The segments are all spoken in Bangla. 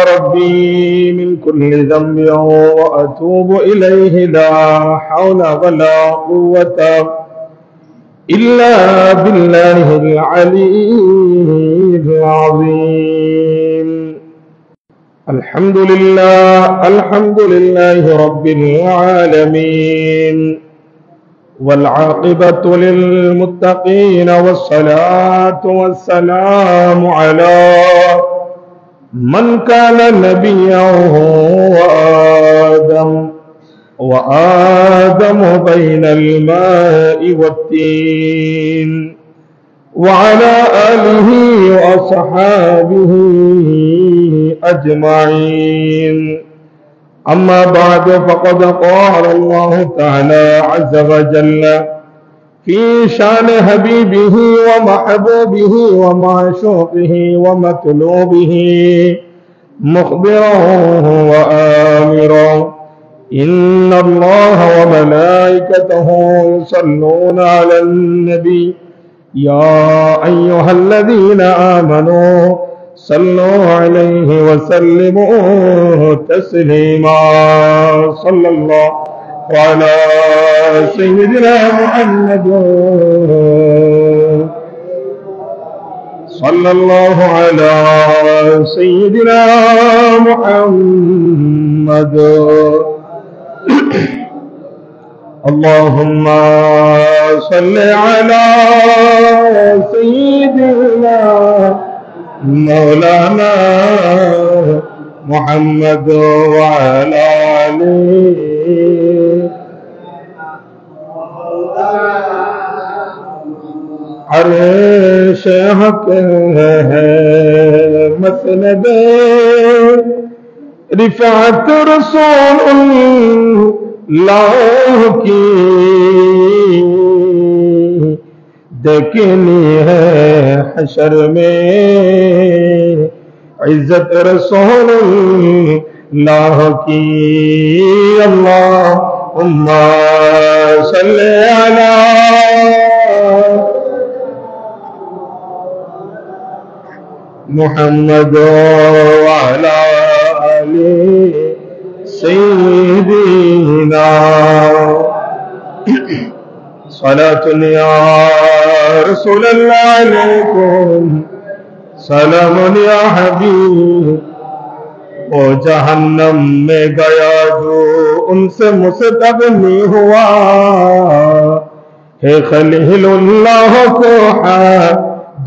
ربي من كل ذنب وأتوب إليه لا حول ولا قوة إلا بالله العلي العظيم. الحمد لله رب العالمين، والعاقبة للمتقين، والصلاة والسلام على من كان نبيا وآدم بين الماء والتين، وعلى آله وأصحابه أجمعين. أما بعد، فقد قال الله تعالى عز وجل في شان حبيبه ومحبوبه ومعشوقه ومطلوبه مخبرا وآمرا: إن الله وملائكته يصلون على النبي يا أيها الذين آمنوا صلوا عليه وسلموا تسليما. صلى الله على سيدنا محمد، صلى الله على سيدنا محمد. اللهم صل على سيدنا مولانا محمد وعلى آله. अर्श हक है मसनद रिफात रसूलुल्लाह की, देखनी है हशर में इज्जत रसूलुल्लाह की। अल्लाहुम्मा सल्ली अला मुहम्मद वाला आले सय्यिदीना। सलातुन या रसूलल्लाह अलैकुम, सलामुन या हबीब। वो जहन्नम में गया जो उनसे मुस्तगनी हुआ है खलीलुल्लाह को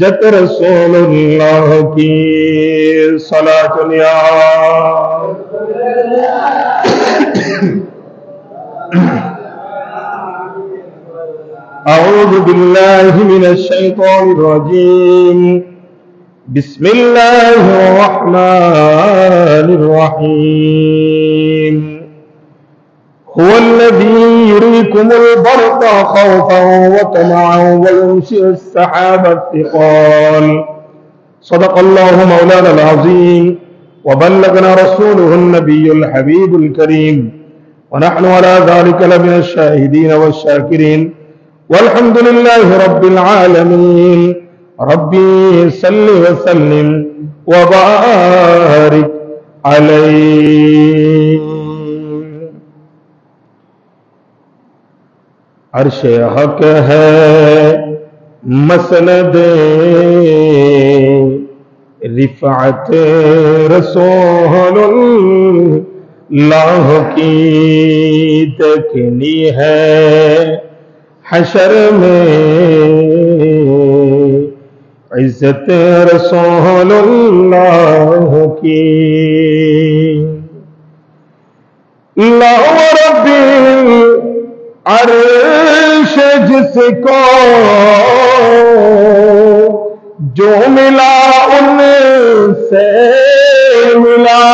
जत रसूलुल्लाह की। सलातुन या अऊज़ु बिल्लाहि मिनश शैतानिर रजीम। बिस्मिल्लाहिर रहमानिर रहीम। हुवल्लज़ी युरीकुमुल बर्क़ा ख़ौफ़न व तमअन व युनशिउस सहाबा थिक़ाल। सदक़ल्लाहु मौलानाल अज़ीम व बल्लगना रसूलुहुन नबियुल हबीबुल करीम व नहनु अला ज़ालिका लमिनश शाहिदीन वश्शाकिरीन वल्हम्दुलिल्लाहि रब्बिल आलमीन। रब्बी सल्लि व सल्लिम व बारिक अलैहि। अर्श हक है मसनद रिफात रसूलुल्लाह की, देखनी है हशर में इज्जत रसूलुल्लाह की। ला रब्बिल अर्श जिसको जो मिला उनसे मिला।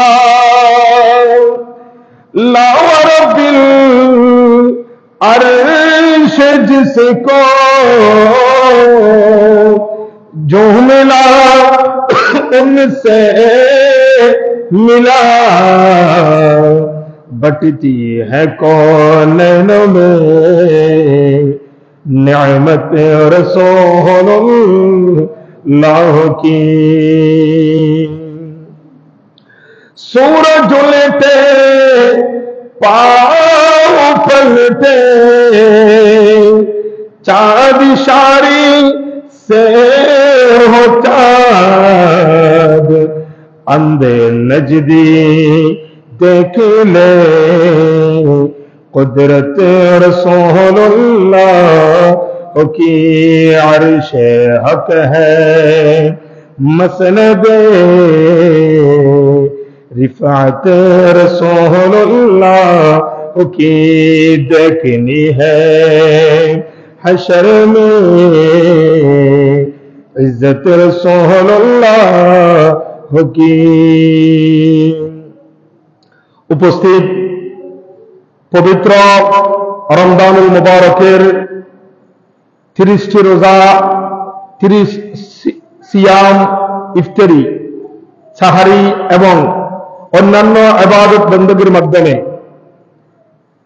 ला रब्बिल अर्श जिसको जो मिला उनसे मिला। बटती है कौनैन में निअमत रसूलुल्लाह की। सूरज उलटे पाँव पलटे, चाँद इशारे से हो चाँद, अंधे नजदी देख ले कुदरत रसूलुल्लाह की अर्शे हक है, मसनदे रिफात रसूलुल्लाह की देखनी है, हशर में इज्जत रसूलुल्लाह की। उपस्थित पवित्र रमजानुल मुबारकेर 30টি রোজা, 30 সিয়াম, ইফতারি, সাহারি এবং অন্যান্য ইবাদত বندگির মাধ্যমে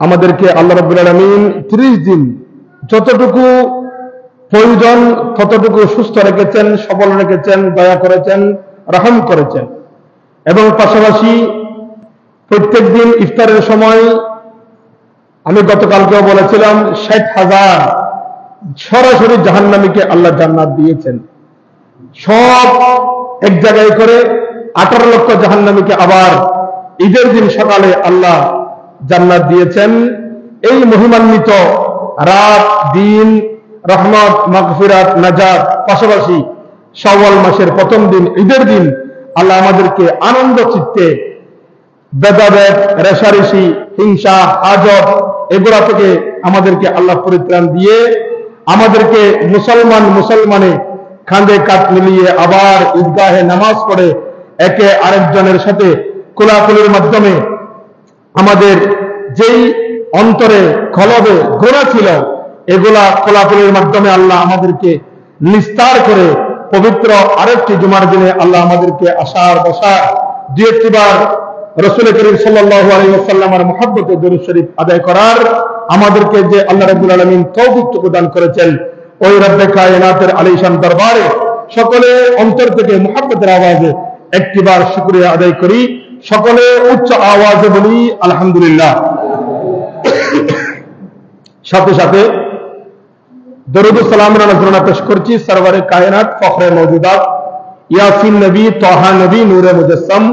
আমাদেরকে আল্লাহ রাব্বুল আলামিন 30 দিন যতটুকু প্রয়োজন ততটুকু সুস্থ রেখেছেন, সবল রেখেছেন, দয়া করেছেন, রহম করেছেন। এবং পাশাপাশি প্রত্যেক দিন ইফতারের সময় আমি গতকালকেও বলেছিলাম 60,000 সরাসরি জাহান্নামীকে আল্লাহ জান্নাত দিয়েছেন। সব এক জায়গায় করে 18 লক্ষ জাহান্নামীকে আবার ঈদের দিন সকালে আল্লাহ জান্নাত দিয়েছেন। এই মহিমান্বিত রাত, দিন, রহমত, মাগফিরাত, নাজাত, পাশাপাশি শাওয়াল মাসের প্রথম দিন ঈদের দিন আল্লাহ আমাদেরকে আনন্দ চিত্তে ভেদাভেদ, রেশারেশি, হিংসা, হাজত এগুলা থেকে আমাদেরকে আল্লাহ পরিত্রাণ দিয়ে আমাদেরকে মুসলমানে কাঁধে কাঁধ মিলিয়ে আবার ঈদগাহে নামাজ পড়ে একে আরেকজনের সাথে কোলাকুলির মাধ্যমে আমাদের যেই অন্তরে কলবে গোনা ছিল এগুলা কোলাকুলির মাধ্যমে আল্লাহ আমাদেরকে নিস্তার করে পবিত্র আরেকটি জুমার দিনে আল্লাহ আমাদেরকে আসার বসার 2-1 বার রাসূল করিম সাল্লাল্লাহু আলাইহি ওয়াসাল্লামের মুহাব্বতে দরুদ শরীফ আদায় করার আমাদেরকে যে আল্লাহ রাব্বুল আলামিন তৌফিক প্রদান করেছেন, ওই রব্বে কায়নাতের আলিশান দরবারে সকলে অন্তর থেকে মুহাব্বতের আওয়াজে একটিবার শুকরিয়া আদায় করি। সকলে উচ্চ আওয়াজে বলি আলহামদুলিল্লাহ। সাথে সাথে দরুদ ও সালামের নজরানা পেশ করছি সরওয়ারে কায়নাত, ফখরে মওজুদাত, ইয়াসিন নবী, তাহা নবী, নূরে মুজাসসাম,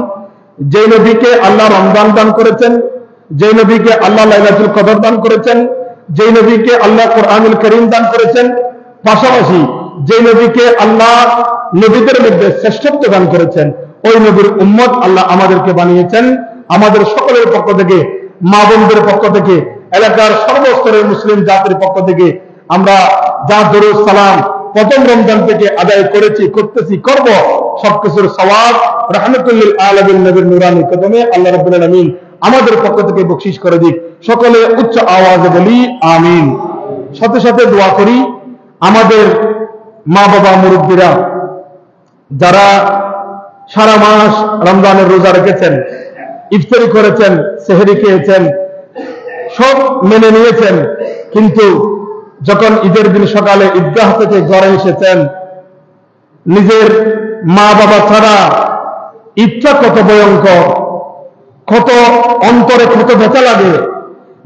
যে নবীকে আল্লাহ রমজান দান করেছেন, যে নবীকে আল্লাহ লাইলাতুল কদর দান করেছেন, যে নবীকে আল্লাহ কোরআনুল কারীম দান করেছেন, পাশাপাশি যে নবীকে আল্লাহ নবীদের মধ্যে শ্রেষ্ঠত্ব দান করেছেন, ওই নবীর উম্মত আল্লাহ আমাদেরকে বানিয়েছেন। আমাদের সকলের পক্ষ থেকে, মা বোনদের পক্ষ থেকে, এলাকার সর্বস্তরের মুসলিম জাতির পক্ষ থেকে আমরা যা দরুদ সালাম প্রথম রমজান থেকে আদায় করেছি, করতেছি, করব, সবকিছুর সওয়াব রাহমাতুল লিল আলামিন নবীর নূরানী কদমে আল্লাহ রাব্বুল আলামিন আমাদের পক্ষ থেকে বকশিশ করে দিক। সকলে উচ্চ আওয়াজে বলি আমিন। সাথে সাথে দোয়া করি আমাদের মা বাবা মুরব্বীরা যারা সারা মাস রমজানের রোজা রেখেছেন, ইফতারি করেছেন, সেহরি খেয়েছেন, সব মেনে নিয়েছেন, কিন্তু যখন ঈদের দিন সকালে ঈদগাহ থেকে ঘরে এসেছেন, নিজের মা বাবা ছাড়া ঈদটা কত ভয়ঙ্কর, কত অন্তরে কত ব্যথা লাগে।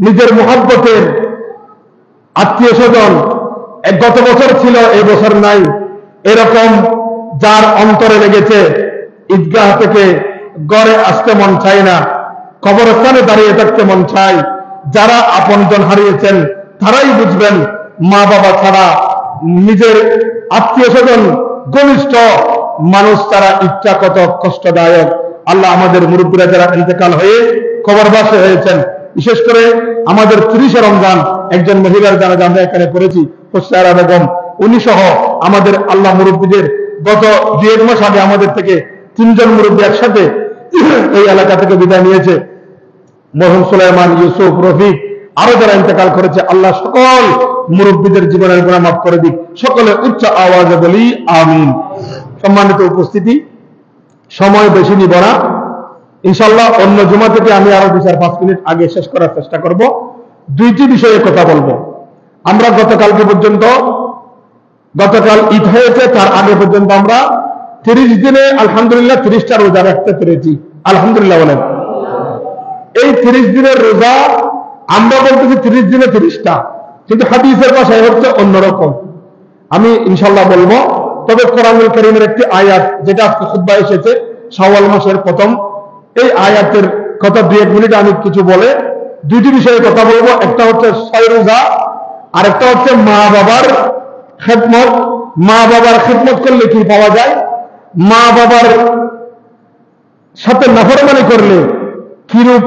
নিজের মুহাব্বতের আত্মীয় স্বজন গত বছর ছিল, এই বছর নাই, এরকম যার অন্তরে লেগেছে, ঈদগাহ থেকে ঘরে আসতে মন চায় না, কবরস্থানে দাঁড়িয়ে থাকতে মন চায়। যারা আপনজন হারিয়েছেন তারাই বুঝবেন মা বাবা ছাড়া নিজের আত্মীয় স্বজন ঘনিষ্ঠ মানুষ ছাড়া ইচ্ছা কত কষ্টদায়ক। আল্লাহ আমাদের মুরব্বীরা যারা ইন্তেকাল হয়ে কবরবাসী হয়েছেন, বিশেষ করে আমাদের 30 রমজান একজন মহিলার জানাজা আমরা এখানে করেছি, হোসায়রা বেগম, উনি সহ আমাদের আল্লাহ মুরব্বীদের গত 2-1 মাস আগে আমাদের থেকে 3 জন মুরব্বী একসাথে এই এলাকা থেকে বিদায় নিয়েছে। মরহুম সুলাইমান, ইউসুফ, রফিক, আরো যারা ইন্তেকাল করেছে, আল্লাহ সকল মুরব্বীদের জীবনের গুনাহ মাফ করে দিক। সকলে উচ্চ আওয়াজে বলি আমিন। সম্মানিত উপস্থিতি, সময় বেশি নিব না, ইনশাআল্লাহ অন্য জুমা থেকে আমি আরো 2-4-5 মিনিট আগে শেষ করার চেষ্টা করব। 2টি বিষয়ে কথা বলবো। আমরা গতকাল ঈদ হয়েছে, তার আগে পর্যন্ত আমরা 30 দিনে আলহামদুলিল্লাহ 30টা রোজা রাখতে পেরেছি, আলহামদুলিল্লাহ বলেন। এই 30 দিনের রোজা আমরা বলতেছি 30 দিনে 30টা, কিন্তু হাদিসের ভাষায় হচ্ছে অন্যরকম। আমি ইনশাল্লাহ বলবো। তবে কোরআনুল কারীমের একটি আয়াত যেটা আজকে খুতবায় এসেছে শাওয়াল মাসের প্রথম, এই আয়াতের কথা 2-1 মিনিট আমি কিছু বলে দুইটি বিষয়ে কথা বলবো। একটা হচ্ছে 6 রোজা, আর একটা হচ্ছে মা বাবার খেদমত। মা বাবার খেদমত করলে কি পাওয়া যায়, মা বাবার সাথে নাফরমানি করলে কিরূপ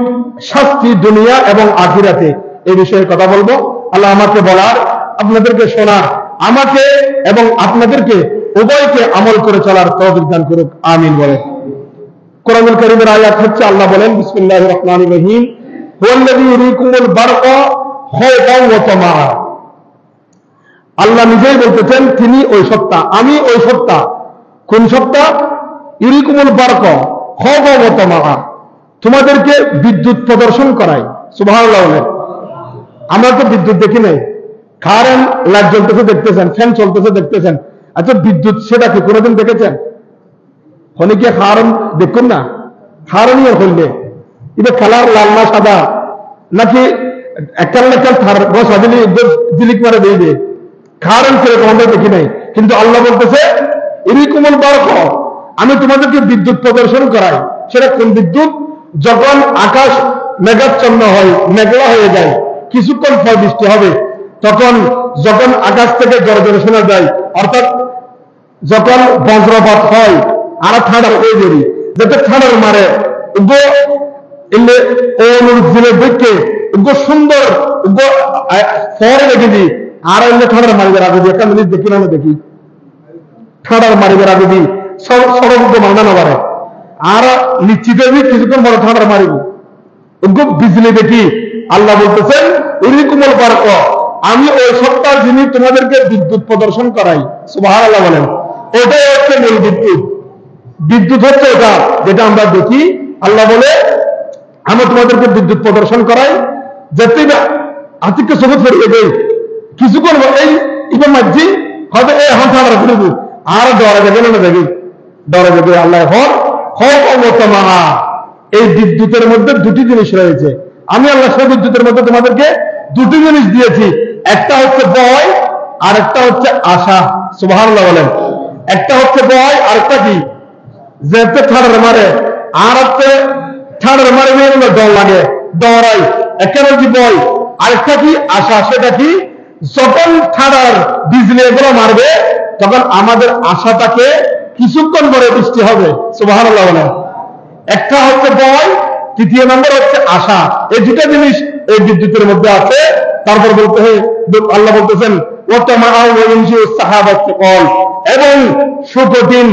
শাস্তি দুনিয়া এবং আখিরাতে, এই বিষয়ে কথা বলবো। আল্লাহ আমাকে বলার, আপনাদেরকে শোনার, আমাকে এবং আপনাদেরকে উভয়কে আমল করে চলার তৌফিক দান করুক, আমিন বলে। কোরআনুল কারীমের আয়াত হচ্ছে, আল্লাহ বলেন বিসমিল্লাহির রহমানির রহিম, হুয়াল্লাযী ইউরীকুমুল বারকা খাওফান ওয়া তামআ। আল্লাহ নিজেই বলতেছেন তিনি ওই সত্তা, আমি ওই সত্তা। কোন সত্তা? ইউরীকুমুল বারকা খাওফান ওয়া তামআ, তোমাদেরকে বিদ্যুৎ প্রদর্শন করাই। সুবহানাল্লাহ বলেন। আমরা তো বিদ্যুৎ দেখি নাই, কারেন্ট লাইট জ্বলতেছে দেখতেছেন, ফ্যান চলতেছে দেখতেছেন। আচ্ছা বিদ্যুৎ সেটা কি কোনোদিন দেখেছেন? অনেকে হারন দেখুন না, হারনীয় হইলে এটা কালার লাল না সাদা, নাকি একাল বসা দিলি জিলিক মারে দিয়ে দেয়, হারন সেরকম আমরা দেখি নাই। কিন্তু আল্লাহ বলতেছে ইউরীকুমুল বারকা, আমি তোমাদেরকে বিদ্যুৎ প্রদর্শন করাই। সেটা কোন বিদ্যুৎ? যখন আকাশ মেঘাচ্ছন্ন হয়, মেঘলা হয়ে যায়, কিছুক্ষণ পর বৃষ্টি হবে, তখন যখন আকাশ থেকে গর্জনে শোনা যায়, অর্থাৎ যখন বজ্রপাত হয় আর ঠান্ডা হয়ে যাবে, যাতে ঠান্ডার মারে সুন্দর পরে দেখেছি। আর ঠান্ডার মারিবার আগে একটা মিনিট দেখি না, দেখি ঠান্ডার মারিবার আগে দিই সড়ক মানা না পারে, আর নিশ্চিত কিছুক্ষণ বড় ঠান্ডার মারিব বিজলি দেখি। আল্লাহ বলতেছেন ইউরীকুমুল বারকা, আমি ওই সত্তার যিনি তোমাদেরকে বিদ্যুৎ প্রদর্শন করাই। সুবহানাল্লাহ বলেন। ওটাই হচ্ছে মূল বিদ্যুৎ। বিদ্যুৎ হচ্ছে ওটা যেটা আমরা দেখি। আল্লাহ বলে আমি তোমাদেরকে বিদ্যুৎ প্রদর্শন করাই, যাতে আতিককে সবুজ ফেরিয়ে দেয় কিছুক্ষণ। এই ইমাম মাঝি হয়তো এই এখন ঠান্ডা ফিরব, আর ডরা যাবে না, দেখি ডরা যাবে। আল্লাহ হওয়া, এই বিদ্যুতের মধ্যে দুটি জিনিস রয়েছে। আমি আল্লাহ সেই বিদ্যুতের মধ্যে তোমাদেরকে দুটি জিনিস দিয়েছি, একটা হচ্ছে ভয় আর একটা হচ্ছে আশা। সুবহানাল্লাহ বলেন। একটা হচ্ছে ভয়, আর একটা কি? যেতে ঠাড়ার মারে, আর হচ্ছে ঠাড়ার মারে ডর লাগে, ডরাই, একটা কি ভয়, আরেকটা কি আশা। সেটা কি? যখন ঠাড়ার বিজলি এগুলো মারবে, তখন আমাদের আশাটাকে কিছুক্ষণ পরে বৃষ্টি হবে। সুবহানাল্লাহ বলেন। একটা হচ্ছে ভয়, তৃতীয় নম্বর হচ্ছে আশা। এই দুটো জিনিস এই বিদ্যুতের মধ্যে আছে। তারপর বলতে হয়, আল্লাহ বলতেছেন এবং সুকঠিন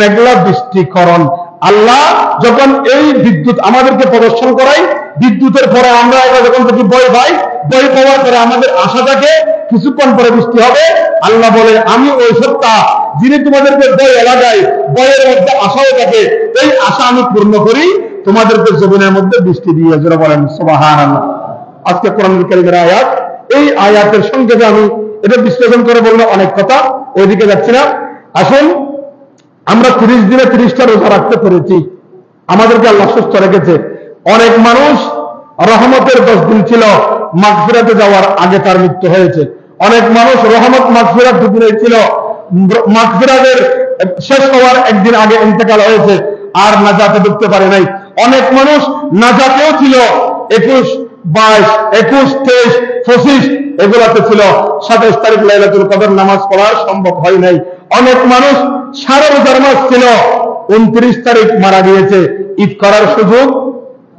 মেঘলা বৃষ্টিকরণ। আল্লাহ যখন এই বিদ্যুৎ আমাদেরকে প্রদর্শন করাই, বিদ্যুতের পরে আমরা যখন থেকে ভয় পাই, ভয় পাওয়ার পরে আমাদের আশাটাকে কিছুক্ষণ পরে বৃষ্টি হবে। আল্লাহ বলে আমি ওই সত্তা যিনি তোমাদেরকে ভয় এলাকায় ভয়ের মধ্যে আশাও থাকে, এই আশা আমি পূর্ণ করি তোমাদেরকে জীবনের মধ্যে বৃষ্টি দিয়ে। যারা বলেন সুবহানাল্লাহ। আজকে কোরআনুল কারীমের আয়াত, এই আয়াতের সংক্ষেপে আমি এটা বিশ্লেষণ করে বললে অনেক কথা, ওইদিকে যাচ্ছি না। আসুন, আমরা 30 দিনে 30টা রোজা রাখতে পেরেছি, আমাদেরকে আল্লাহ সুস্থ রেখেছে। অনেক মানুষ রহমতের 10 দিন ছিল, মাগফিরাতে যাওয়ার আগে তার মৃত্যু হয়েছে। অনেক মানুষ রহমত মাগফিরাত 2 দিনে ছিল, মাগফিরাতের শেষ হওয়ার একদিন আগে ইন্তেকাল হয়েছে, আর নাজাতে ঢুকতে পারে নাই। অনেক মানুষ নাজাতেও ছিল, 21, 22, 21, 23, 25 এগুলাতে ছিল, 27 তারিখ লাইলাতুল কদর নামাজ পড়া সম্ভব হয় নাই। অনেক মানুষ সারা রোজার মাস ছিল, 29 তারিখ মারা গিয়েছে, ঈদ করার সুযোগ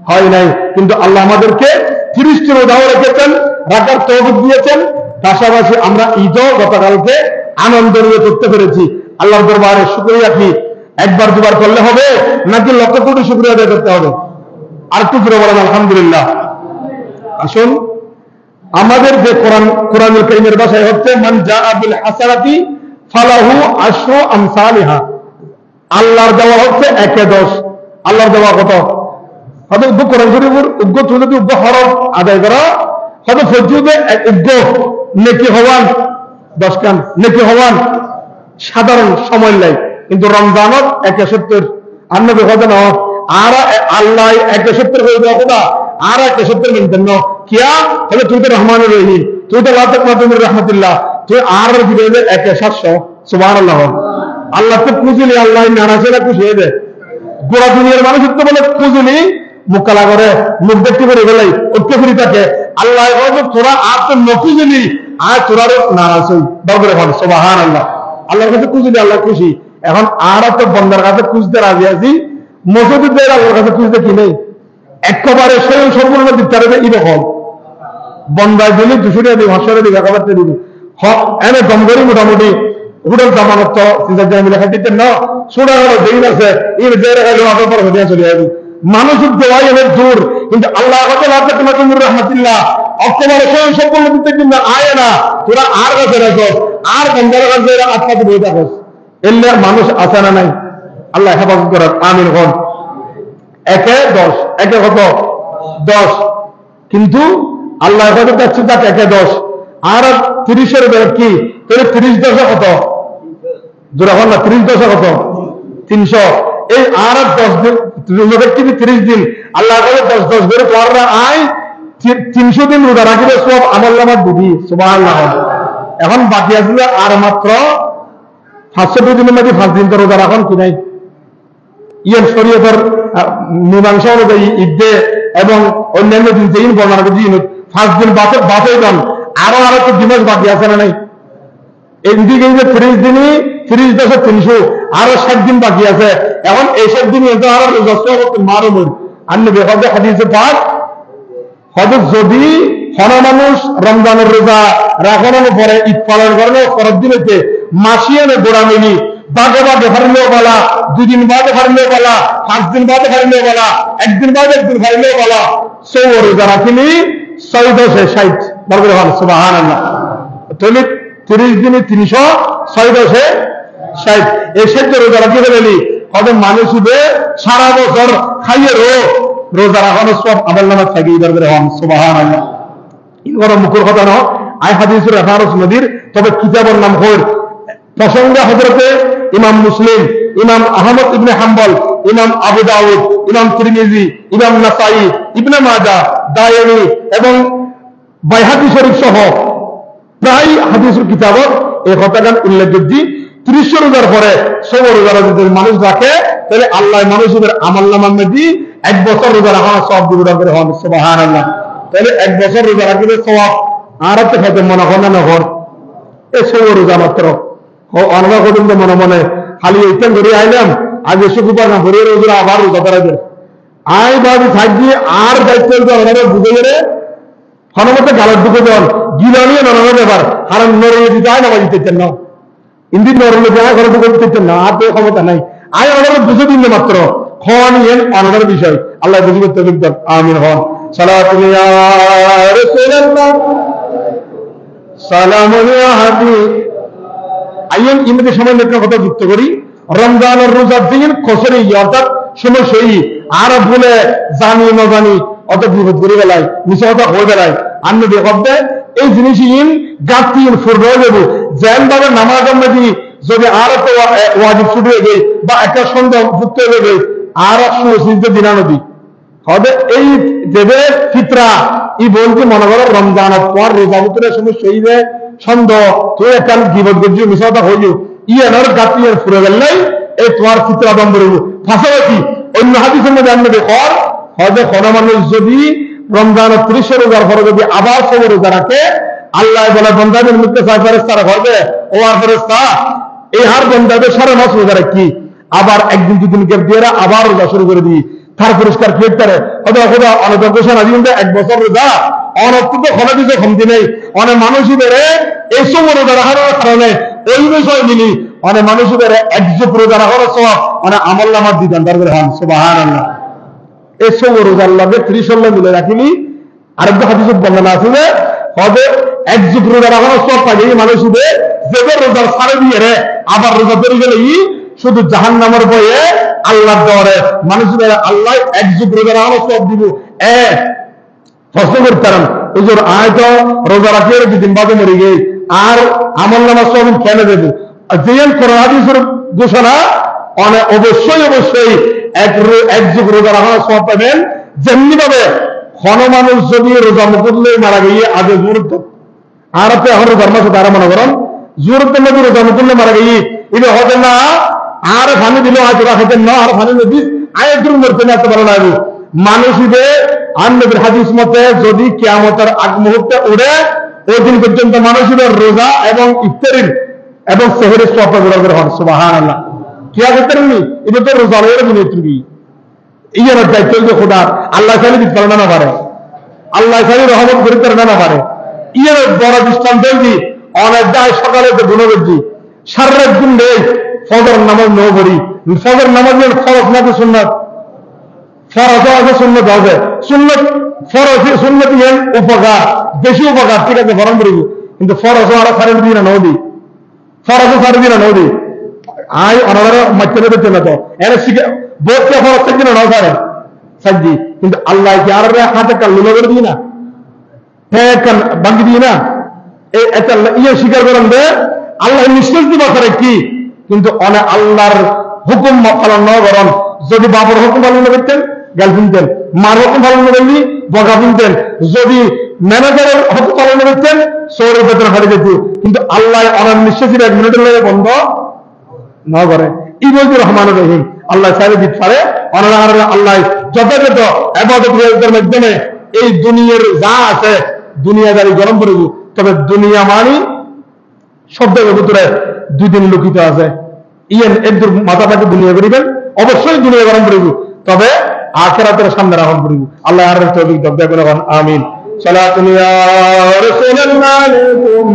হয় নাই। কিন্তু আল্লাহ আমাদেরকে 30টি রোজাও রেখেছেন, রাখার তৌফিক দিয়েছেন। পাশাপাশি আমরা ঈদও গতকালকে আনন্দ নিয়ে করতে পেরেছি। আল্লাহর দরবারে শুকরিয়া কি একবার দুবার করলে হবে, নাকি লক্ষ কোটি শুকরিয়া আদায় করতে হবে? আর একটু জোরে বলেন আলহামদুলিল্লাহ। আসুন, আমাদের যে কোরআনুল কারীমের ভাষায় হচ্ছে মান জাআ বিল হাসানাতি ফালাহু আশরু আমসালিহা। আল্লাহর দেওয়া হচ্ছে 1/10। আল্লাহর দেওয়া কত হবে? কোরআন শরীফের উগ্র চলে উগ্র হরফ আদায় করা হবে, ফজুদে উগ্র নেকি হওয়ান 10 কান নেকি হওয়ান সাধারণ সময় নাই। কিন্তু রমজানত 71 আর নবী হতে না আর আল্লাহ 71 হয়ে যাওয়া কথা আর 71 মিনতেন ন কিয়া হলে তুই তো রহমানুর রহিম তুই তো লাতাক মাতুমির রহমাতুল্লাহ তুই আর দিবে 1700 সুবহানাল্লাহ আল্লাহ তো খুঁজলি আল্লাহ নারাজে না খুশি হয়ে যায় গোড়া দুনিয়ার মানুষ তো বলে খুঁজলি মুকালা করে মুখ দেখতে করে গেলাই ঐক্য করি থাকে আল্লাহ বলে তোরা আর তো নখুজলি আর তোরারও নারাজ হই দরকারে ভালো সুবহানাল্লাহ আল্লাহর কাছে খুঁজলি আল্লাহ খুশি এখন আর তো বন্দার কাছে খুঁজতে রাজি আছি মসজিদের আল্লাহর কাছে খুঁজতে কি নেই একেবারে স্বয়ং সম্পূর্ণ দিতে হবে এরকম বন্দায় দিলে 200 টাকা দিই 500 টাকা দিই একেবারে দিব এনে কম করি মোটামুটি হোটেল জামানত চিন্তা মিলে খাইতে না সোনা হলো দিন আছে এর জেরে গেল আপনার পর হয়ে চলে যাবে মানুষ দোয়াই অনেক দূর কিন্তু আল্লাহ রহমাতুল্লাহ একেবারে স্বয়ং সম্পূর্ণ দিতে কিন্তু আয় না তোরা আর কাছে রাখো আর বন্দার কাছে আত্মাকে বই থাকো এলে মানুষ আসে না নাই আল্লাহ হেফাজত করার আমিন হন 1-10 একে কত 10 কিন্তু আল্লাহ হেফাজত যাচ্ছে তাক 1-10 আর 30 এর বেলা কি তাহলে 30-10 কত জোড়া হল না 30-10 কত 300 এই আর 10 দিন 30 দিন আল্লাহ করে 10 করে পড়রা আয় 300 দিন রোজা রাখলে সব আমলনামা দিবি সুবহানাল্লাহ এখন বাকি আছে আর মাত্র 500 দিনের মধ্যে 5 দিন তো রোজা রাখুন কি নাই ইয়ার শরীয়তের মীমাংসা অনুযায়ী ঈদে এবং অন্যান্য দিন দিন বর্ণনা দিন 5 দিন বাদে দেন আরো তো 2 মাস বাকি আছে না নাই এইদিকে যে 30 দিনই 30-300 আরো 60 দিন বাকি আছে এখন এই 60 দিন এত আরো রোজা করতে মারো মর আন্নে বেহদে হাদিসে পাক হযরত যদি হনা মানুষ রমজানের রোজা রাখানোর পরে ঈদ পালন করানো ফরজ দিনেতে মাসিয়ানে গোড়া মিলি বাগে বাগে হারলেও বলা 2 দিন বাদে হারলেও বলা 5 দিন বাদে হারলেও বলা 1 দিন বাদে 1 দিন হারলেও বলা সৌ রোজা রাখিনি 1460 বলবে সুবহানাল্লাহ তাহলে 30 দিনে 300 1460 এই 60 রোজা রাখি ফেলেলি হবে মানুষদের সারা বছর খাইয়ে রোজা রাখানো সব আমলনামা থাকে দরবারে হন সুবহানাল্লাহ ইনগর মুখের কথা না আই হাদিসের রেফারেন্স নদীর তবে কিতাবের নাম হল প্রসঙ্গে হযরতে ইমাম মুসলিম ইমাম আহমদ ইবনে হাম্বল ইমাম আবু দাউদ ইমাম তিরমিজি ইমাম নাসাই ইবনে মাজাহ দায়মি এবং বাইহাকি শরীফ সহ প্রায় হাদিসের কিতাবত এই কথাগান উল্লেখযোগ্য 30 রোজার পরে 100 রোজা যদি মানুষ রাখে তাহলে আল্লাহ মানুষের আমলনামার মধ্যে 1 বছর রোজা রাখা সব দিবরা করে হন সুবহানাল্লাহ তাহলে 1 বছর রোজা রাখলে সওয়াব আর তো হয়তো মনে হয় না ঘর এই 100 রোজা মাত্র ও অনবা কদিন মনে মনে খালি এইটা করে আইলাম আজ শুক্রবার না ভরে রোজা আবার রোজা করা যায় আই ভাবি থাকি আর দায়িত্ব ওনারা বুঝে গেলে হনমতে গালার দিকে দেন গিলানিয়ে নরম ব্যাপার কারণ নরমে দিতে হয় না দিতেছেন না ইন্দি নরমে দেওয়া ঘরে ঢুকে দিতেছেন না আর তো ক্ষমতা নাই আই ওনারা বুঝে দিন মাত্র খন ইয়েন অনার বিষয় আল্লাহ বুঝবে তৌফিক দান আমিন হন সালাতু ইয়া রাসূলুল্লাহ সালামুন ইয়া হাবিব আইন ইমতে সময় একটা কথা যুক্ত করি রমজানের রোজার দিন খসরে অর্থাৎ সময় সই আর বলে জানি না জানি অত বিপদ করে বেলায় মিশা কথা হয়ে বেলায় আন্ন বেকবে এই জিনিস ইন গাতি ফুর হয়ে যাবে যেন ভাবে নামাজ মধ্যে যদি আর তো ওয়াজিব ছুটি হয়ে গই বা একটা সন্দেহ যুক্ত হয়ে গই আর সুসিদ্ধ দিনা নদী হবে এই দেবে ফিতরা ই বলতে মনে করো রমজানের পর রোজা ভিতরে সময় সই যায় সন্দেহ তুই একটা বিপদ করছি মিশা কথা হইল ইয়ার গাতি ফুরে গেলেই এই তোমার ফিতরা দম করব ফাঁসাবাকি অন্য হাদিসের মধ্যে আনবে দেখর হবে কোন মানুষ যদি রমজানের 30 রোজার পরে যদি আবার 100 রোজা রাখে আল্লাহ বলে বন্দাদের মধ্যে ফেরেশতারা হবে ও আর ফেরেশতা এই হার বন্দাদের সারা মাস রোজা রাখি আবার একদিন দুদিন গ্যাপ দিয়ে আবার রোজা শুরু করে দিই তার পুরস্কার পেট করে খোদা খোদা অনেক ঘোষণা দিন 1 বছর রোজা অনর্থিত খোলা দিতে কমতি নেই অনেক মানুষদের এই সব রোজা রাখার কারণে ওই বিষয় মিলি অনেক মানুষদের 1 যুগ রোজা রাখার সব অনেক আমলনামার দিতেন দরকার হন সুবহানাল্লাহ এই সব রোজার লাগে 30 মিলে রাখিনি আরেকটা হাদিসে বর্ণনা আছে যে হবে 1 যুগ রোজা রাখার সব পাই মানুষদের যে রোজা ছাড়ে দিয়ে রে আবার রোজা ধরে গেলে শুধু জাহান্নামের ভয়ে আল্লাহর দরে মানুষদের আল্লাহ 1 যুগ রোজা রাখার সব দিব প্রশ্ন করতাম হুজুর আয় তো রোজা রাখিয়ে 2 দিন বাদে মরে গই আর আমলনামা সব কেন দেব যেন কোরআন হাদিসের ঘোষণা অবশ্যই এক যুগ রোজা রাখার সব পাবেন। যেমনি ভাবে কোন মানুষ যদি রোজা মুকুল্লে মারা গিয়ে আগে জোরত আর এখন রোজার মাসে তারা মনে করেন জোরতের মধ্যে রোজা মুকুল্লে মারা গিয়ে এটা হবে না আর ফানি দিল আজ ওরা খাইতেন না আর ফানি নদী আয়ের জন্য মরতে না এত ভালো লাগবে মানুষ ইবে আর নবীর হাদিস মতে যদি কিয়ামতের আগ মুহূর্তে উড়ে ওই দিন পর্যন্ত মানুষ রোজা এবং ইফতারির এবং সেহরির সওয়াব গ্রহণ হন। সুবহানাল্লাহ। কিয়া করতেন নি এটা তো রোজা হয়ে গেল তুমি ইয়ার দায়িত্ব যে খোদা আল্লাহ খালি দিতে পারে না পারে আল্লাহ খালি রহমত করতে পারে না পারে ইয়ার বড় দৃষ্টান্ত দি অনেক যায় সকালে তো গুণবর্জি সারা দিন নেই ফজর নামাজ নও করি ফজর নামাজের ফরজ নাকি সুন্নাত ফরজ আছে সুন্নাত আছে সুন্নাত ফরজ সুন্নাত এর উপকার বেশি উপকার ঠিক আছে গরম করিব কিন্তু ফরজ আর সারা দিন না নদী ফরজ সারা দিন নদী আই অনারে মাইতে দিতে না তো এর শিখে বোধকে ফরজ থেকে না করে সাজি কিন্তু আল্লাহ কি আর হাতে কাল্লু করে দিই না হ্যাঁ বাকি দিই না এই এটা ইয়ে স্বীকার করেন দে আল্লাহ নিশ্চয় দিবা করে কি কিন্তু অনেক আল্লাহর হুকুম পালন না করেন যদি বাবার হুকুম পালন করতেন গাল কিনতেন মার হুকুম পালন করলি বগা কিনতেন যদি ম্যানেজারের হুকুম পালন করতেন সৌরের বেতন হারিয়ে যেত কিন্তু আল্লাহ অনার নিশ্চয়ই 1 মিনিটের লাগে বন্ধ না করে ইবুর রহমান রহিম আল্লাহ সাহেব দিতে পারে অনার আল্লাহ যথাযথ ইবাদতের মাধ্যমে এই দুনিয়ার যা আছে দুনিয়াদারি গরম করে তবে দুনিয়া মানি শব্দের ভিতরে 2 দিন লুকিত আছে ইয়েন একদম মাথা পাকে দুনিয়া করিবেন অবশ্যই দুনিয়া গরম করিব তবে আখিরাতের সামনে রাখুন করিব আল্লাহ আর তৌফিক দান করুন আমিন সালাতুন ইয়া রাসূলুল্লাহ আলাইকুম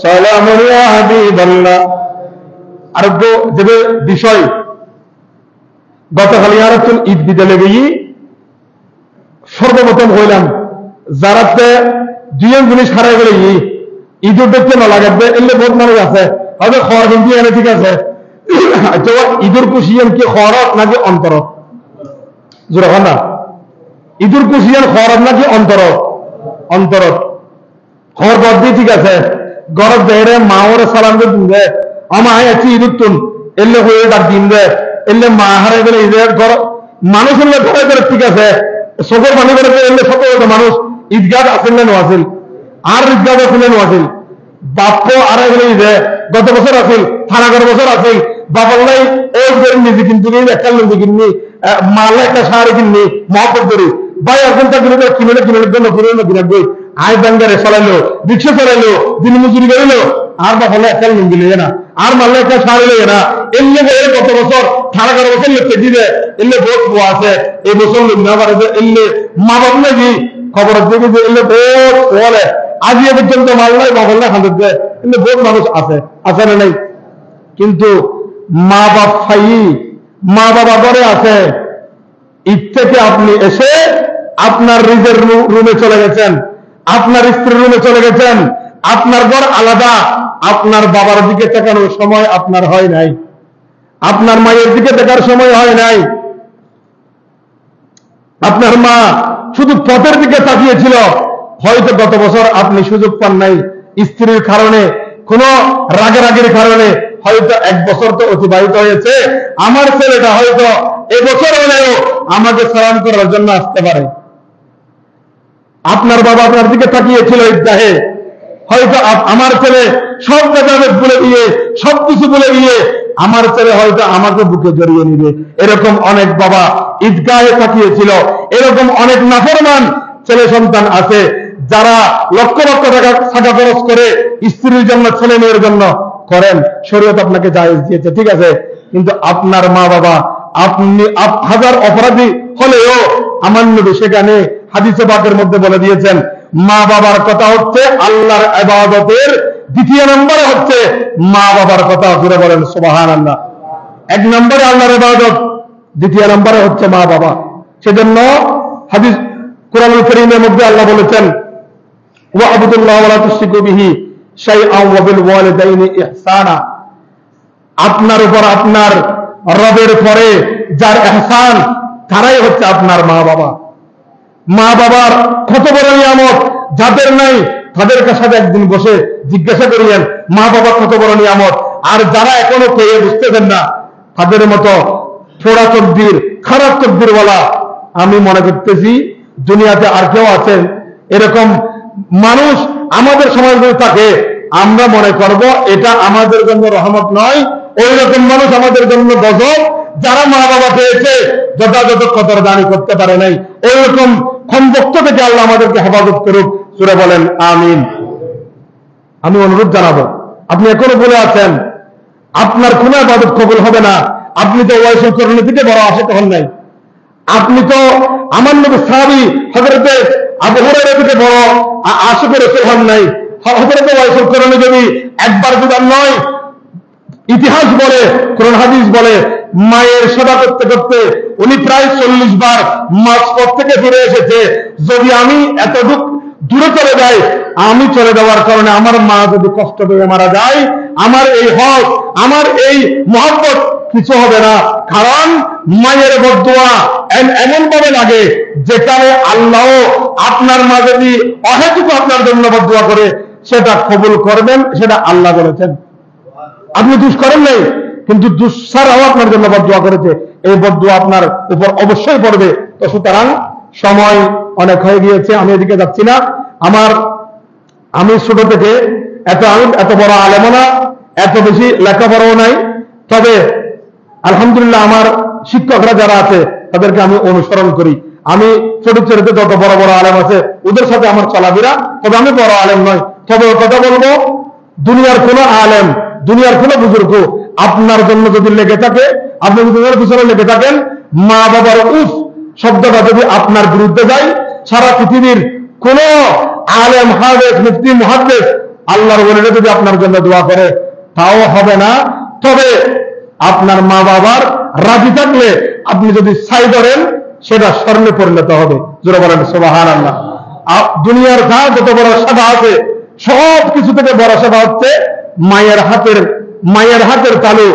সালামুন ইয়া হাবিবাল্লাহ আরো যে বিষয় গতকাল ইয়া রাসূল ঈদ বিদায় গিয়ে সর্বপ্রথম হইলাম যারাতে দুইজন জিনিস হারাই গেলে ঈদের দেখতে না লাগবে এলে বহুত মানুষ আছে হয়তো খবর কিন্তু এনে ঠিক আছে ঈদের খুশিয়ান কি খরচ নাকি অন্তর জোর না ঈদের খুশিয়ান খরচ নাকি অন্তর অন্তর খবর বাদ দিয়ে ঠিক আছে গরজ দেয় মাওরে সালাম দিয়ে দিন দেয় আমার আছি ঈদের তুন এলে হয়ে ডাক দিন দেয় এলে মা হারাই গেলে ঈদের ঘর মানুষ হলে ঘরে করে ঠিক আছে চোখের পানি করে এলে শত মানুষ ঈদগাহ আসেন না আসেন আর ঈদগাহ আসেন আসেন বাপ আড়াই গেলে ঈদে গত বছর আসেন 18 বছর আসেন বাবাল্লাই ওই করে নিজে কিন্তু একটা নিজে কিনি মালে একটা শাড়ি কিনি মহব্বত করি ভাই এখন তা কিনে জন্য কিনে আয় বাঙ্গারে চালাইলো রিক্সা চালাইলো দিন মজুরি করিল আর বাবালে একটা লুঙ্গি লেগে না আর মালে একটা শাড়ি লেগে না এমনি গত বছর 18 বছর লিখতে দিবে এলে বহুত বোয়া আছে এই বছর লোক না পারে এলে মা বাপ নাকি খবর দেখে যে এলে বহুত বলে আজ এ পর্যন্ত মাল্লাই বাবাল্লাই হাঁটতে দেয় এলে বহুত মানুষ আছে আছে না নাই কিন্তু মা বাপ ফাই মা বাবা ঘরে আছে ঈদ থেকে আপনি এসে আপনার নিজের রুমে চলে গেছেন আপনার স্ত্রীর রুমে চলে গেছেন আপনার ঘর আলাদা আপনার বাবার দিকে তাকানোর সময় আপনার হয় নাই আপনার মায়ের দিকে দেখার সময় হয় নাই আপনার মা শুধু পথের দিকে তাকিয়েছিল হয়তো গত বছর আপনি সুযোগ পান নাই স্ত্রীর কারণে কোন রাগের কারণে হয়তো 1 বছর তো অতিবাহিত হয়েছে আমার ছেলেটা হয়তো এবছর হলেও আমাকে সালাম করার জন্য আসতে পারে আপনার বাবা আপনার দিকে তাকিয়েছিল ঈদগাহে হয়তো আমার ছেলে সব ব্যাপারে বলে দিয়ে সবকিছু বলে দিয়ে আমার ছেলে হয়তো আমাকে বুকে জড়িয়ে নিবে এরকম অনেক বাবা ঈদগাহে তাকিয়েছিল এরকম অনেক নাফরমান ছেলে সন্তান আছে যারা লক্ষ লক্ষ টাকা খরচ করে স্ত্রীর জন্য ছেলে মেয়ের জন্য করেন শরীয়ত আপনাকে জায়েজ দিয়েছে ঠিক আছে কিন্তু আপনার মা বাবা আপনি হাজার অপরাধী হলেও আমার নবী সেখানে হাদিসে পাকের মধ্যে বলে দিয়েছেন মা বাবার কথা হচ্ছে আল্লাহর ইবাদতের 2 নম্বরে হচ্ছে মা বাবার কথা জুড়ে বলেন সুবহানাল্লাহ 1 নম্বরে আল্লাহর ইবাদত 2 নম্বরে হচ্ছে মা বাবা সেজন্য হাদিস কোরআনুল কারীমের মধ্যে আল্লাহ বলেছেন ওয়া আবুদুল্লাহ ওয়া লা তুশরিকু বিহি শাইআন ওয়া বিল ওয়ালিদাইনি ইহসানা আপনার উপর আপনার রবের পরে যার ইহসান তারাই হচ্ছে আপনার মা বাবা মা বাবার কত বড় নিয়ামত যাদের নাই তাদের কাছে একদিন বসে জিজ্ঞাসা করিয়েন মা বাবা কত বড় নিয়ামত আর যারা এখনো পেয়ে বুঝতেছেন না তাদের মতো পোড়া তকদির খারাপ তকদিরওয়ালা। আমি মনে করতেছি দুনিয়াতে আর কেউ আছেন এরকম মানুষ আমাদের সমাজে যদি থাকে, আমরা মনে করব এটা আমাদের জন্য রহমত নয়, ওই রকম মানুষ আমাদের জন্য গজব। যারা মা বাবা পেয়েছে যথাযথ কদরদানি করতে পারে নাই, ওই রকম ক্ষমভক্ত থেকে আল্লাহ আমাদেরকে হেফাজত করুক। সূরা বলেন আমিন। আমি অনুরোধ জানাবো, আপনি এখনো বলে আছেন আপনার কোনো ইবাদত কবুল হবে না, আপনি তো ওয়াইসুল করণী থেকে বড় আশিক হন নাই, আপনি তো আমার নবী সাহাবী হযরত আবু হুরায়রা থেকে বড় আশিক রাসূল হন নাই। হযরত ওয়াইসুল করণী যদি একবার বিধান নয়, ইতিহাস বলে, কোরআন হাদিস বলে, মায়ের সেবা করতে করতে উনি প্রায় 40 বার মাঝপথ থেকে ফিরে এসেছে। যদি আমি এত দূরে চলে যাই, আমি চলে যাওয়ার কারণে আমার মা যদি কষ্ট পেয়ে মারা যায়, আমার এই হক, আমার এই মহব্বত কিছু হবে না। কারণ মায়ের বদদুয়া এমন ভাবে লাগে যেখানে আল্লাহ আপনার মা যদি অহেতুক আপনার জন্য বদদুয়া করে সেটা কবুল করবেন, সেটা আল্লাহ বলেছেন। আপনি দুষ করেন নাই, কিন্তু দুঃসারাও আপনার জন্য বদদুয়া করেছে, এই বদদুয়া আপনার উপর অবশ্যই পড়বে। তো সুতরাং সময় অনেক হয়ে গিয়েছে, আমি এদিকে যাচ্ছি না। আমি ছোট থেকে এত বড় আলেমও না, এত বেশি লেখাপড়াও নাই, তবে আলহামদুলিল্লাহ আমার শিক্ষকরা যারা আছে তাদেরকে আমি অনুসরণ করি। আমি ছোট ছোট যত বড় বড় আলেম আছে ওদের সাথে আমার চলাফেরা, তবে আমি বড় আলেম নয়। তবে কথা বলবো, দুনিয়ার কোন আলেম, দুনিয়ার কোন বুজুর্গ আপনার জন্য যদি লেগে থাকে, আপনি যদি পিছনে লেগে থাকেন, মা বাবার উফ শব্দটা যদি আপনার বিরুদ্ধে যায়, সারা পৃথিবীর কোন আলেম, হাফেজ, মুফতি, মুহাদ্দিস, আল্লাহর ওলিরা যদি আপনার জন্য দোয়া করে তাও হবে না। তবে আপনার মা বাবার রাজি থাকলে আপনি যদি ছাই ধরেন সেটা স্বর্ণে পরিণত হবে। জোরে বলেন সুবহানাল্লাহ। দুনিয়ার যত বড় সেবা আছে সব কিছু থেকে বড় সেবা হচ্ছে মায়ের হাতের তালু।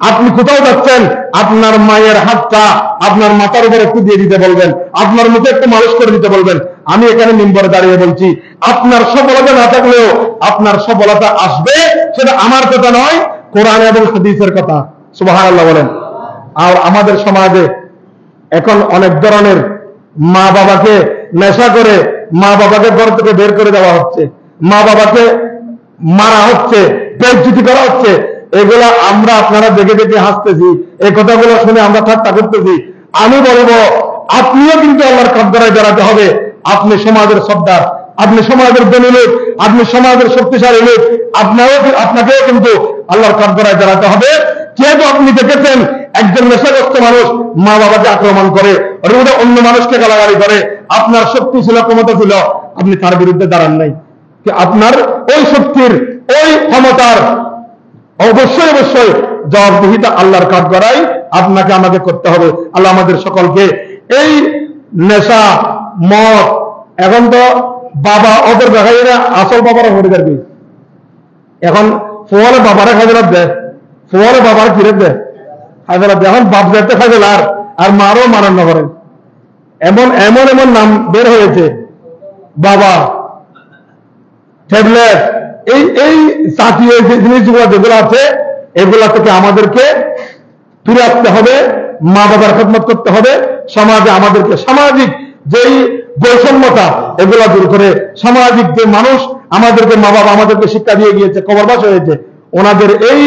আপনি কোথাও যাচ্ছেন, আপনার মায়ের হাতটা আপনার মাথার উপর একটু দিয়ে দিতে বলবেন, আপনার মুখে একটু মালিশ করে দিতে বলবেন। আমি এখানে মিম্বরে দাঁড়িয়ে বলছি, আপনার সফলতা না থাকলেও আপনার সফলতা আসবে, সেটা আমার কথা নয়, কোরআন এবং হাদিসের কথা। সুবহানাল্লাহ বলেন। আর আমাদের সমাজে এখন অনেক ধরনের মা বাবাকে নেশা করে মা বাবাকে ঘর থেকে বের করে দেওয়া হচ্ছে, মা বাবাকে মারা হচ্ছে, বেইজ্জতি করা হচ্ছে। এগুলা আমরা আপনারা দেখে দেখে হাসতেছি, এই কথাগুলো শুনে আমরা ঠাট্টা করতেছি। আমি বলবো আপনিও কিন্তু আল্লাহর কাঠগড়ায় দাঁড়াতে হবে। আপনি সমাজের সর্দার, আপনি সমাজের ধনী লোক, আপনি সমাজের শক্তিশালী লোক, আপনাকেও কিন্তু আল্লাহর কাঠগড়ায় দাঁড়াতে হবে। যেহেতু আপনি দেখেছেন একজন নেশাগ্রস্ত মানুষ মা বাবাকে আক্রমণ করে, অন্য মানুষকে গালাগালি করে, আপনার শক্তি ছিল, ক্ষমতা ছিল, আপনি তার বিরুদ্ধে দাঁড়ান নাই। আপনার ওই শক্তির, ওই ক্ষমতার অবশ্যই অবশ্যই জবাবদিহিতা আল্লাহর কাঠগড়ায় আপনাকে আমাকে করতে হবে। আল্লাহ আমাদের সকলকে এই নেশা, মদ, এখন তো বাবা ওদের দেখাই না, আসল বাবারা হয়ে যাবে। এখন ফোয়ালে বাবারা খাজরাত দেয়, ফোয়ালে বাবার ফিরে দেয় খাজরাত দেয়। এখন বাপ যাতে খাজল আর মারও মানান না করেন, এমন এমন এমন নাম বের হয়েছে, বাবা, ট্যাবলেট, এই জাতীয় জিনিসগুলো যেগুলো আছে এগুলা থেকে আমাদেরকে ফিরে আসতে হবে, মা বাবার খেদমত করতে হবে। সমাজে আমাদেরকে সামাজিক যেই বৈষম্যতা এগুলা দূর করে, সামাজিক যে মানুষ আমাদেরকে, মা বাবা আমাদেরকে শিক্ষা দিয়ে গিয়েছে, কবরবাস হয়েছে, ওনাদের এই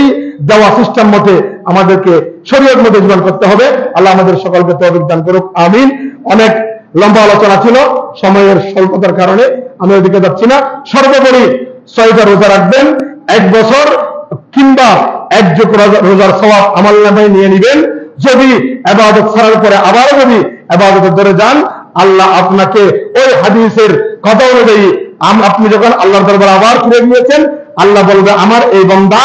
দেওয়া সিস্টেম মতে আমাদেরকে শরীয়ত মতে জীবন করতে হবে। আল্লাহ আমাদের সকলকে তৌফিক দান করুক, আমিন। অনেক লম্বা আলোচনা ছিল, সময়ের স্বল্পতার কারণে আমি ওইদিকে যাচ্ছি না। সর্বোপরি 6টা রোজা রাখবেন, 1 বছর কিংবা 1 যুগ রোজার সওয়াব আমলনামায় নিয়ে নেবেন। যদি ইবাদত ছাড়ার পরে আবার যদি ইবাদতে ধরে যান, আল্লাহ আপনাকে ওই হাদিসের কথা অনুযায়ী আপনি যখন আল্লাহর দরবারে আবার ফিরে গিয়েছেন, আল্লাহ বলবে আমার এই বান্দা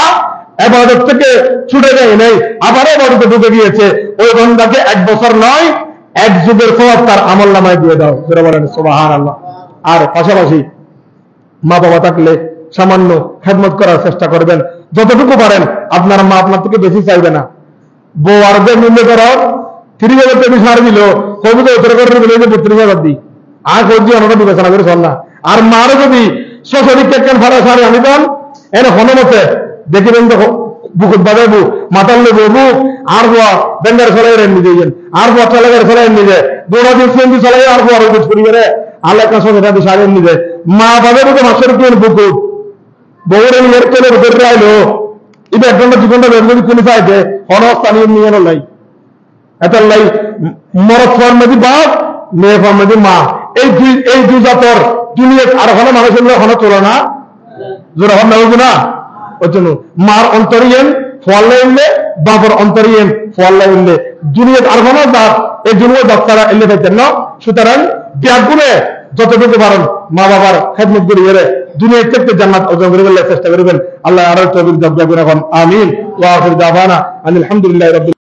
ইবাদত থেকে ছুটে যায় নাই, আবার ইবাদতে ঢুকে গিয়েছে, ওই বান্দাকে 1 বছর নয় 1 যুগের সওয়াব তার আমলনামায় দিয়ে দাও। যারা বলেন সুবহানাল্লাহ। আর পাশাপাশি মা বাবা থাকলে সামান্য খেদমত করার চেষ্টা করবেন, যতটুকু পারেন। আপনার মা আপনার থেকে বেশি চাইবে না। বউ আর যে মূল্য করার 30,000 টাকা সার দিল, কবিতা উত্তর করে বলে 32,000 দিই, আর করছি আমরা বিবেচনা করে চল না। আর মারও যদি সশরীর কেন ভাড়া সারে আমি পান এনে হনমতে দেখিবেন, বুকুত বাজাবু মাতাল লেবু আর হওয়া বেঙ্গার চলাই রেন নিজে আর হওয়া চালাগার চলাই নিজে দৌড়া দিয়ে সেন্দি চলাই আর হওয়া রোজ করি করে আল্লাহ কাছে সেটা সারেন নিজে মা বাবার তো মাসের কি বুকুত বউরে নিয়ে চলে বের আইলো এটা একদম জীবনটা বের করে চাইছে হনস্থানীয় নিয়ে নাই এত লাই মরদ ফর্মেদি বাপ মেয়ে ফর্মেদি মা এই দুই জাতর দুনিয়া আর হলো মানুষের হলো চলো না জোরা হন না না ওই জন্য মার অন্তরিয়েন ফোয়াল্লা উঠলে বাপর অন্তরিয়েন ফোয়াল্লা উঠলে দুনিয়া আর হলো বাপ এই দুনিয়া বাপ তারা এলে পাইতেন না সুতরাং ত্যাগ করে যতটুকু পারেন মা বাবার খেদমত করে গেলে দুনিয়ার থেকে জান্নাত অর্জন করে চেষ্টা করবেন আল্লাহ আরো তৌফিক দান করুন। আমিন ওয়া আখির দাওয়ানা আলহামদুলিল্লাহি রাব্বিল